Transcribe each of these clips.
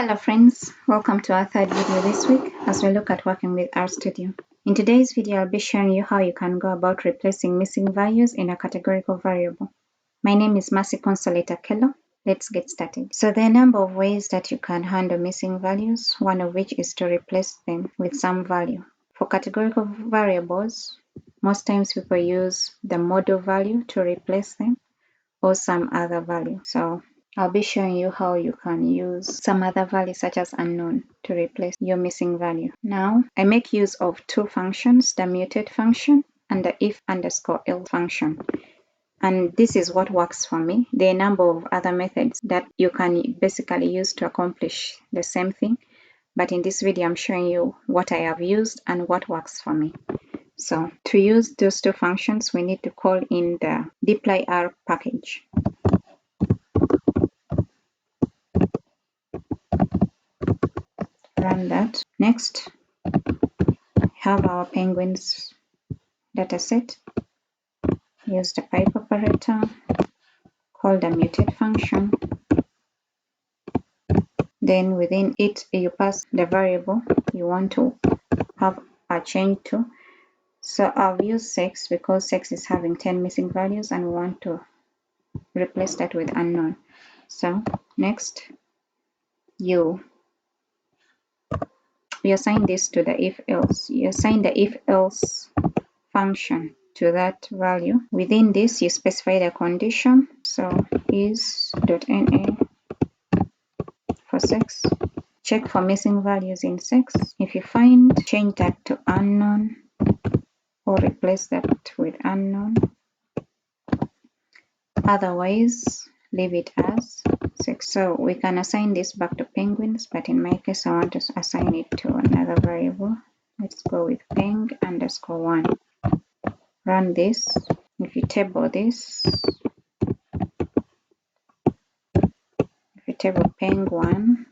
Hello friends, welcome to our third video this week as we look at working with RStudio. In today's video, I'll be showing you how you can go about replacing missing values in a categorical variable. My name is Mercy Consolator Kello. Let's get started. So there are a number of ways that you can handle missing values, one of which is to replace them with some value. For categorical variables, most times people use the model value to replace them or some other value. So I'll be showing you how you can use some other value such as unknown to replace your missing value. Now, I make use of two functions, the mutate function and the if_else function. And this is what works for me. There are a number of other methods that you can basically use to accomplish the same thing. But in this video, I'm showing you what I have used and what works for me. So to use those two functions, we need to call in the dplyr package. Run that. Next, have our penguins dataset. Use the pipe operator. Call the mutate function. Then within it, you pass the variable you want to have a change to. So I've used sex because sex is having 10 missing values and we want to replace that with unknown. So next, you assign this to the if-else. You assign the if-else function to that value. Within this, you specify the condition. So is.na for sex. Check for missing values in sex. If you find, change that to unknown or replace that with unknown. Otherwise, leave it as sex. So we can assign this back to penguins, but in my case, I want to assign it to another variable. Let's go with peng_1. Run this. If you table this, if you table peng1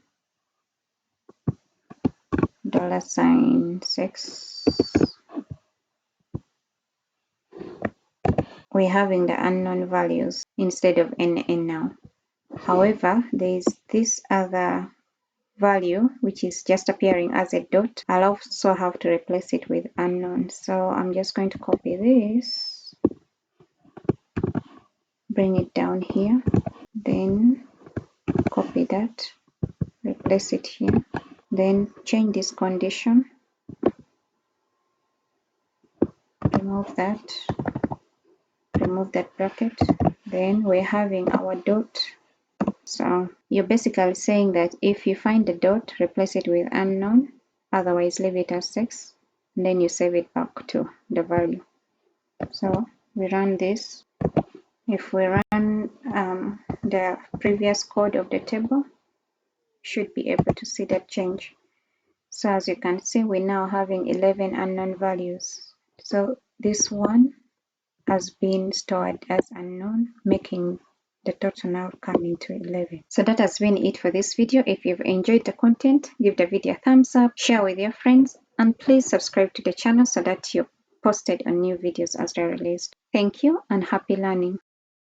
$sex, we're having the unknown values instead of NN now. However, there is this other value which is just appearing as a dot. I'll also have to replace it with unknown. So I'm just going to copy this, bring it down here, then copy that, replace it here, then change this condition, remove that bracket, then we're having our dot. So you're basically saying that if you find the dot, replace it with unknown, otherwise leave it as sex, and then you save it back to the value. So we run this. If we run the previous code of the table, should be able to see that change. So as you can see, we're now having 11 unknown values. So this one has been stored as unknown, making the total now coming to 11. So that has been it for this video. If you've enjoyed the content, give the video a thumbs up, share with your friends, and please subscribe to the channel so that you're posted on new videos as they're released. Thank you and happy learning.